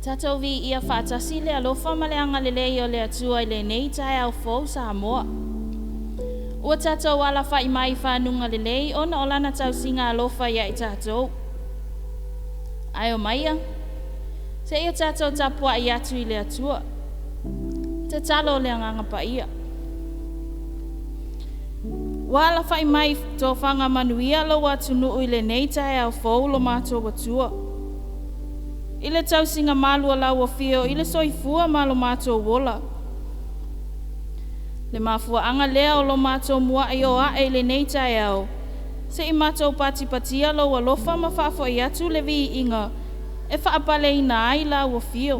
Tatou vi ia whaatasi le alofa ma le anga lelei o le atua i le nei tae au fau sa moa. Ua tatou ala whai mai whanunga lelei ona o lana tau singa alofa ia i tatou. Ai o maia, se ia tatou tapua i atu i le atua. Te talo le anganga pa ia. Wala whai mai tō whanga manuia lo watu nuu i le nei tae au fau lo mātou watua. I le tau singa malua lau o fio, i le soifua malo mātou wola. Le mafua anga lea o lo mātou mua i o ae le nei tae au. Se i mātou pati-patia lo alofa ma whaafo i atu le vi inga, e whaapale ina ai lau o fio.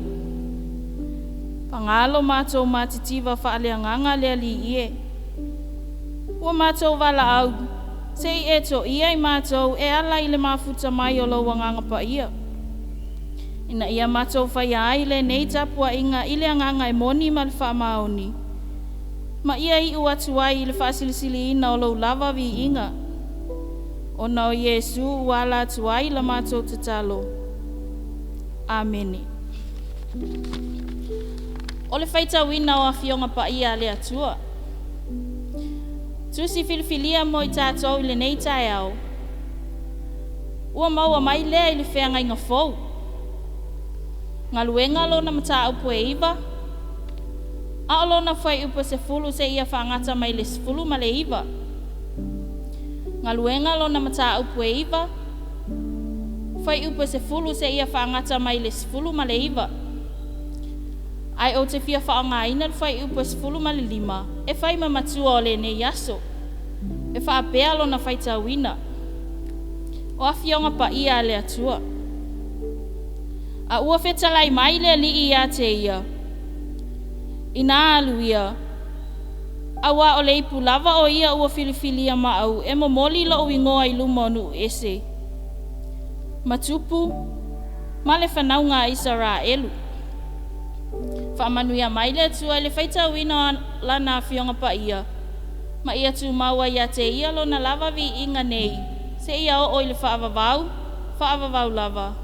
Pangalo mātou mātitiva whaaleanganga lea li ie. Ua mātou wala au, se i eto ia i mātou e ala i le mafuta mai o lo wanganga pa ia. Ina ia mātou whai ai le nei tapua inga i le anganga e moni ma le whaamaoni. Ma ia i uatu ai i le whaasilisili ina o lo lava vi inga. O na o Yesu wala atu ai la mātou te talo. Amene. O le whaita wina o a fionga pa ia le atua. Tusi filifilia mo i tātou i le nei tae au. Ua maua mai lea i le whenga inga fau. Ngā luenga lona mata upu e iwa. A lona whai upu se fulu se ia whaangata mai le sifulu ma le iwa. Ngā luenga lona mata upu e iwa. Whai upu se fulu se ia whaangata mai le sifulu ma le iwa. Ai o te fia whaanga ina whai upu se fulu ma le lima. E whai ma matua o le ne yaso. E whaapea lona whai tawina. O a fionga pa ia le atua. A ua whetalai mai le li i a te ia. Ina alu ia. A wa o le ipu lava o ia ua filifilia ma au e mo moli lo ui ngoa i lumonu ese. Matupu, ma le whanaunga Isara elu. Whaamanuia mai le atua le whaita wina lana fionga pa ia. Ma ia tu maua ia te ia lo na lava vi inga nei. Se ia o le whaavavau lava.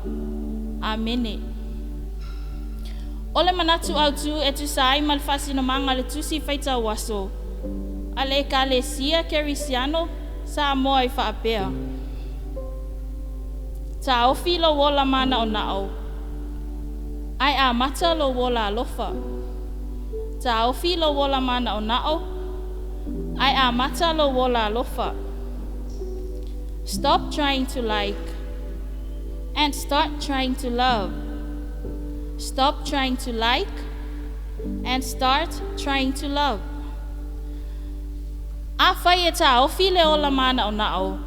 Amene. Ole manatu au tu e tu sai mal fasino manga le tusi faita waso. Ale kale sia kerisiano sa moa i whaapea. Ta ofi lo wola mana o nao. Ai a mata lo wola alofa. Ta ofi lo wola mana o nao. Ai a mata lo wola alofa. Stop trying to like. And start trying to love. Stop trying to like and start trying to love. A whai e tā ofi le ola mana o nao.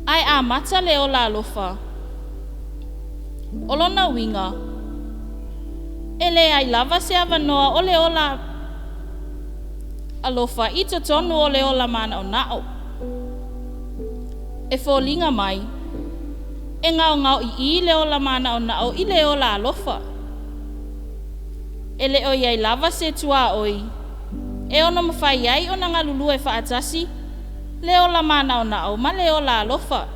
Ai a mata le ola alofa. Olona winga. Ele ai lava se avanoa o le ola alofa i to tonu o le ola mana o nao. E fōlinga mai. E ngau i le ola mana o nao i le ola alofa. E le o iai lava se tua oi. E ono mawhai ai o nga lulu e whaatasi. Le ola mana o nao ma le ola alofa.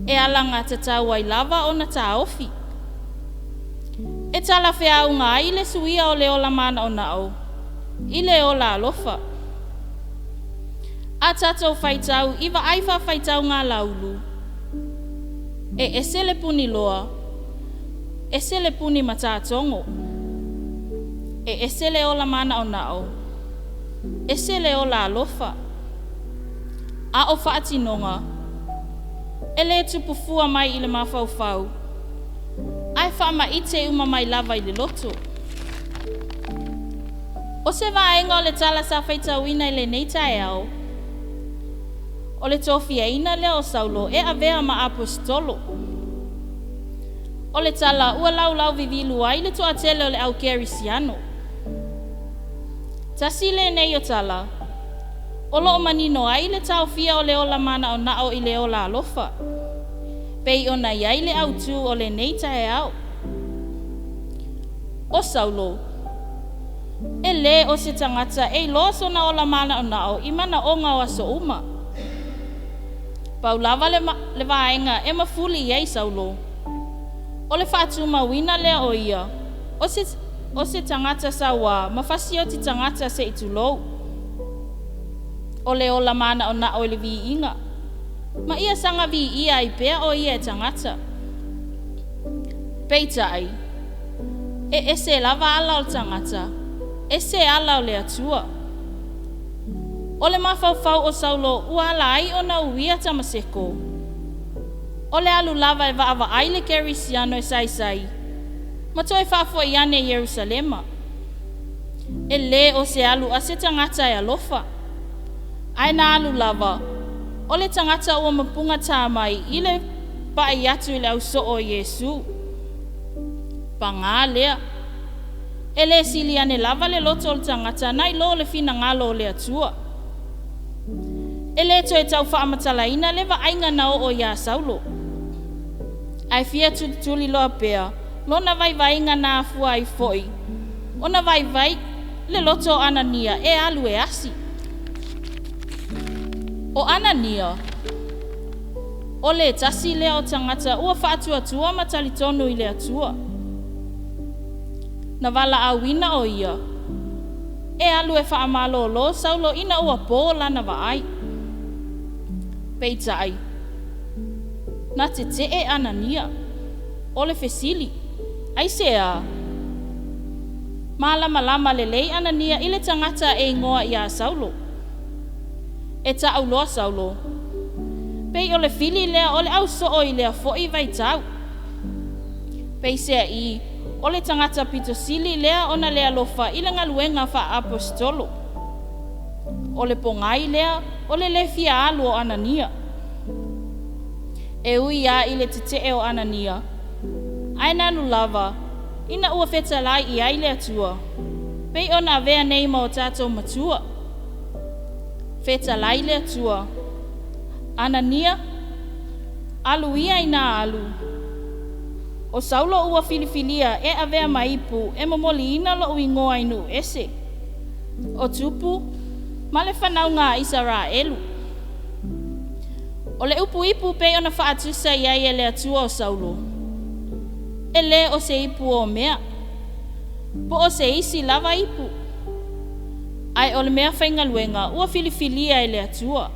E alanga te tau ai lava o na ta ofi. E tala whea unga ai le suia o le ola mana o nao. I le ola alofa. A tatou whaitau iwa aifa whaitau ngā laulu. E esele puni loa, esele puni matatongo, e esele ola mana o nao, esele ola alofa, a o whaatinonga, e le tupufua mai i le mawhauwhau, ai whaama i te uma mai lava i le loto. O se vaenga o le tala sa whaitauina i le neitai au, o le tofia ina le o saulo e avea ma apostolo. O le tala ua lau vivilu ai le toa tele o le au kerisiano. Tasi le nei o tala. O lo manino ai le tau fia o le ola mana o nao i le ola alofa. Pei ona iai le au tu o le nei tae au. O saulo. E le o se tangata e loso na ola mana o nao i mana o ngā waso uma. Pau lava le vaenga e mafuli iei saulo. O le whaatu mawina lea o ia, o se tangata sa wā, mawhasi o ti tangata se itu lou. O le ola mana o na o le vi inga. Ma ia sanga vi ia I pea o ia e tangata. Peita ai. E se lava ala o tangata. E se ala o le atua. O le mawhauwhau o Saulo ua ala ai o na uia tamaseko. O le alu lava e vaava ai le kerisiano e sai. Ma toi whaafo I ane Yerusalema. E le o se alu a se tangata e alofa. Ai na alu lava. O le tangata ua mapunga tāmai I le pai atu I le au so o Yesu. Panga lea. E le sili ane lava le loto o le tangata nai lo le fina ngalo o le atua. E le toi tau whaamatalaina le wa ainga na o ia Saulo. Ai fia tuli loa pea, lona vai inga na afua I foi. Ona vai le loto o Anania e alu e asi. O Anania, o le tasi lea o tangata ua whaatua ma talitonu I le atua. Na wala awina o ia. E alu e whaamalo lo Saulo ina ua po lana wa ai. Peita ai. Na te e Anania. O le fesili. Ai sea. Malama le lei Anania I le tangata e ngoa ia Saulo. E tau loa Saulo. Pei o le fili lea o le au so o I lea fo I vai tau. Pei sea I. O le tangata pito sili lea ona lea lofa I le ngaluenga fa apostolo. O le pongai lea o le lefia alu o Anania. E ui ia I le tete o Anania. Aina nu lava. Ina ua feta lai I ai le atua. Pei ona avea neima o tatou matua. Feta lai le atua. Anania. Alu ia ina alu. O Saulo ua filifilia e avea maipu e momoli ina lo uingoa inu ese. O tupu, male whanau ngā Israelu. O le upu ipu pe ona whaatusa iai e le atua o Saulo. E le o se ipu o mea. Po o se isi lava ipu. Ai o le mea whaingaluenga ua filifilia e le atua.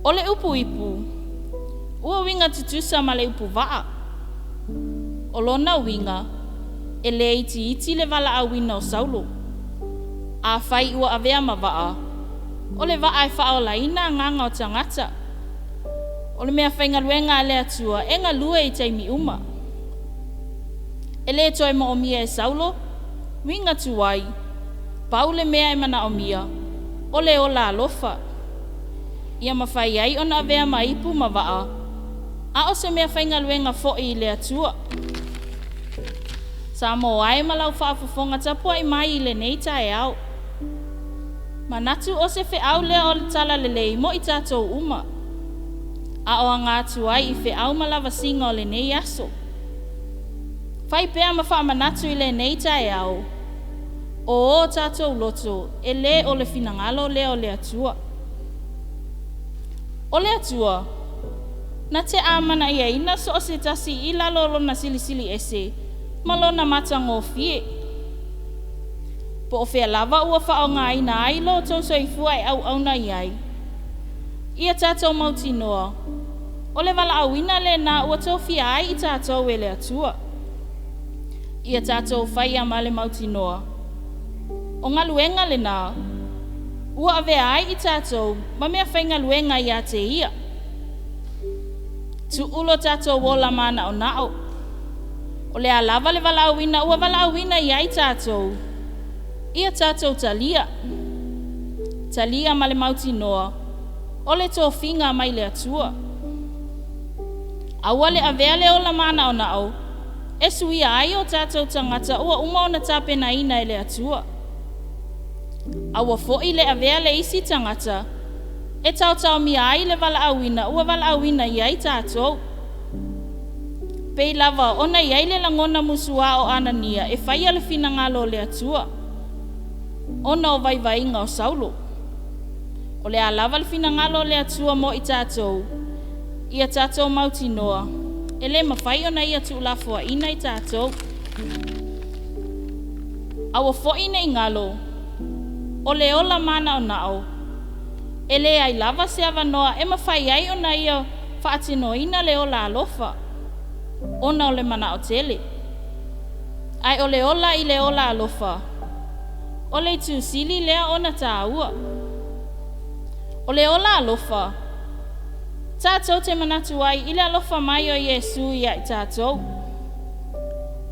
O le upu ipu. Ua winga tutusa ma le upu waa. O lona winga, e le iti le wala a wina o Saulo. A whai ua avea ma waa. O le waa e whao laina nganga o tangata. O le mea whaingaluenga le atua, e ngā lua I taimi uma. E le toi ma o mia e Saulo, winga tuwai. Pau le mea e mana o mia, o le o la alofa. Ia mawhai ai ona avea ma ipu ma waa. A o se mea whaingaluenga fo I le atua. Sa mo ai malau whaafafonga tapua I mai I le neita e au. Manatu o se fe au lea o le tala lelei mo I tātou uma. A o ngā tuai I fe au malawa singa o le nei aso. Whai pēa ma wha manatu I le neita e au. O tātou loto e le o le finangalo lea o le atua. O le atua. Na te amana ia ina so o se tasi I lalo na silisili ese, malona matango fie. Po o fea lava ua whao ngā ina ai lo tau soifua e au na iai. Ia tātou mauti noa. O le wala awina le nā ua tau fia ai I tātou e le atua. Ia tātou whaia ma le mauti noa. O ngā luenga le nā, ua avea ai I tātou, ma mea whainga luenga ia te ia. Tu ulo tātou wola mana o nao. O le alava le wala awina, ua wala awina ia I tātou. Ia tātou talia. Talia ma le mauti noa. O le tō whinga mai le atua. Aua le avea le ola mana o nao. E suia ai o tātou tangata ua uma ona tāpena ina e le atua. Aua fo'i le avea le isi tangata. E tau mi ai le wala awina, ua wala awina ia I tātou. Pei lava ona iai le langona musua o Anania e whaia le finangalo le atua. Ona o vaivainga o Saulo. O le alava le finangalo le atua mo I tātou. Ia tātou mauti noa. E le mawhai ona ia tu ulafua ina I tātou. Awa fo'i nei ngalo, o le ola mana o nao. E le ai lava se awanoa e mawhai ai ona ia whaatino ina le ola alofa. Ona o le mana o tele. Ai o le ola I le ola alofa. O le tu sili lea ona tā ua. O le ola alofa. Tātou te manatu ai I le alofa mai o Yesu ia I tātou.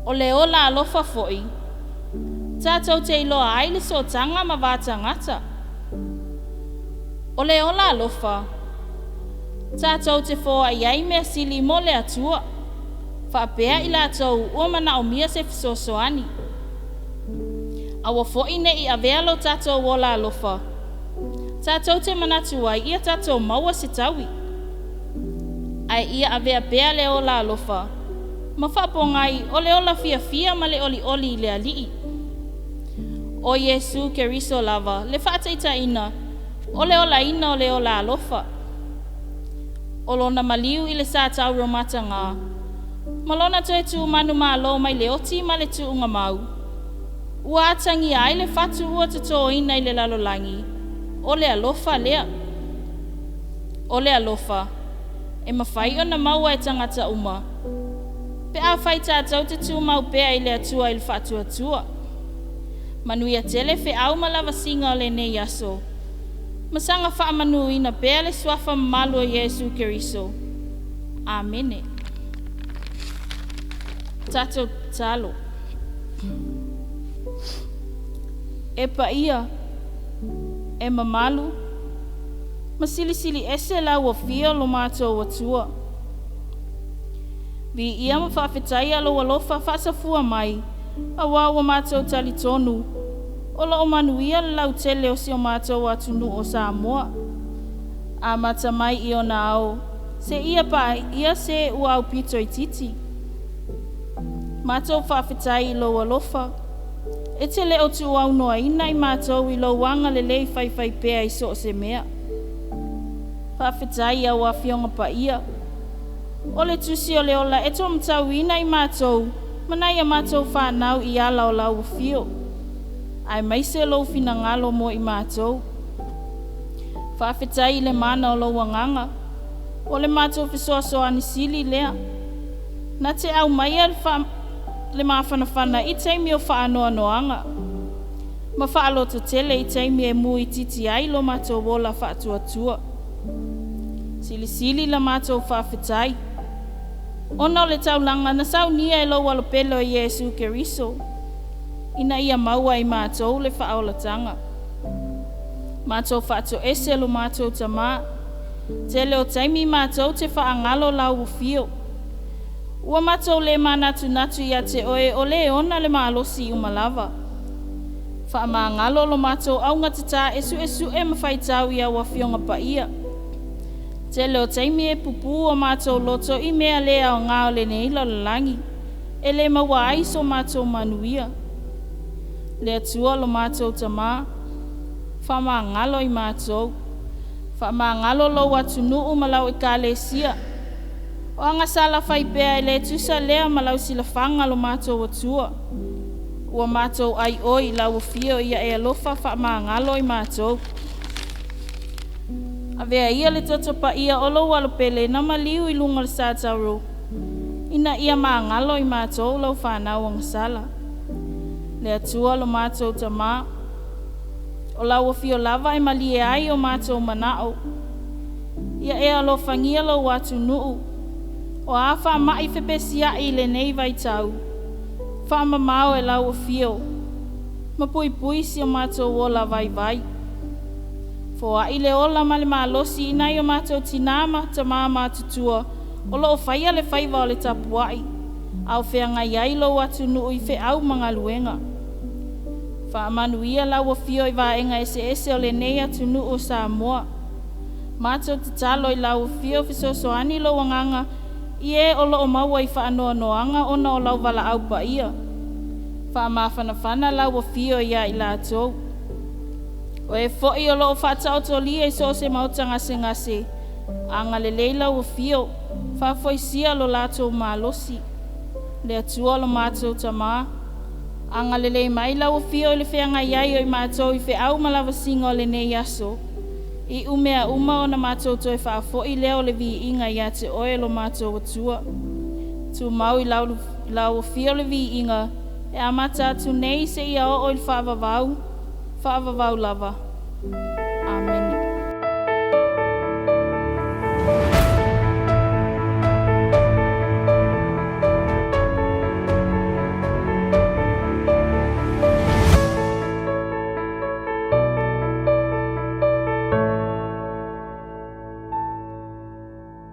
O le ola alofa fo'i. Tātou te iloa ai le sotanga ma vātangata. O le ola alofa. Tātou te fōa iai mea sili mo le atua. Whaapea I lātou ua mana o mia se fisosoani. Awa fo'i ne I avealo tātou ola alofa. Tātou te manatu ai ia tātou maua se tawi. Ai ia avea pea le ola alofa. Ma whapongai o le ola fia ma le oli le alii. O Yesu ke riso lava, le whaataita ina, o le ola ina o le ola alofa. O lona maliu I le sātau romata ngā. Malona toe tu manu malo mai le oti ma le tu unga mau. Ua atangi ai le fatu ua tato ina I le lalolangi. O le alofa lea. O le alofa. E mawhai o na maua e tangata uma. Pe a whai tātou te tu mau pea I le atua I le fatu atua. Manuia tele fe au malawa singa o le nei aso. Masanga wha manu ina pea le swafa malu o Yesu Keriso. Amene. Tato talo. E pa ia. E mamalu. Masili ese la ua fia lo mātou atua. Vi ia ma whawhetai alo alofa whasafua mai. A wawa mātou tali tonu. O la o manuia le lau tele o si o mātou atunu o Samoa. A mata mai I ona au. Se ia pa ia se ua au pito I titi. Mātou whawhetai I lo alofa. E tele o tu au noa ina I mātou I lo wanga le lei whai pea I so se mea. Whawhetai au a fionga pa ia. O le tusi o le ola e to mtau ina I mātou. Manai a mātou whanau I ala o lau fio. Ai maise lo fina ngalo mo I mātou. Whawhetai le mana o lo wanganga. O le mātou fisoasoa ni sili lea. Na te au mai le mawhanawhana I teimi o whaanoa noanga. Ma whaaloto tele I teimi e mui titi ai lo mātou wola whaatuatua. Sili la mātou whawhetai. Ona o le taulanga na sau nia e lo walopelo I Yesu Keriso. Ina ia maua I mātou le whaolatanga. Mātou whaato ese lo mātou tamā. Tele o taimi mātou te whaangalo lau fio. Ua mātou le manatu natu ia te oe o le ona le maalosi umalava. Whaamangalo lo mātou aunga tata esu e mawhaitau ia wa fionga pa ia. Tele o taimi e pupu o mātou loto I mea lea o ngā o le neila o langi. E le maua aiso mātou manuia. Le atua lo mātou tamā. Whamangalo I mātou. Whamangalo lo watunu o malau I kālesia. O anga sala whai pea le tusa lea malau silafanga lo mātou atua. Ua mātou ai oi lau fio ia e alofa whamangalo I mātou. Avea ia le toto pa ia olo walopele na maliu I lunga le sātaro. Ina ia maangalo I mātou lau whanau ang sala. Le atua lo mātou tamā. O lau fio lava e malie ai o mātou manao. Ia e alofangia lo watu nuu. O awha mai whepesia I le nei vai tau. Whama mau e lau fio. Ma pui si o mātou wola vai. Foa I le ola ma le malosi inai o mātou tinama ta māma tutua. O lo o whaia le whaiva o le tapuai. Au wheanga iai lo atu nuu I whe au mga luenga. Whaamanuia lau o fio I vaenga ese o le nei atu nuu o Samoa. Mātou te talo I lau o fio fisosoani lo wanganga. Ie o lo o maua I whaanoa noanga ona o lau wala au pa ia. Whaamawhanawhana lau o fio ia I lātou. O e fo'i o loo whātau to lia I so se mautanga se ngase. anga le leila ua fio, whaafoisia lo lātou mālosi, le atua lo mātou tamā. Anga le lei mai lau fio le whea ngai ai o i mātou I whe au malawa singa o le nei aso. I umea uma o na mātou toi whaafo I leo le vi inga ia te oe lo mātou atua. Tu mau I lau fio le vi inga, e amata atu nei se ia o il whaavavau lava.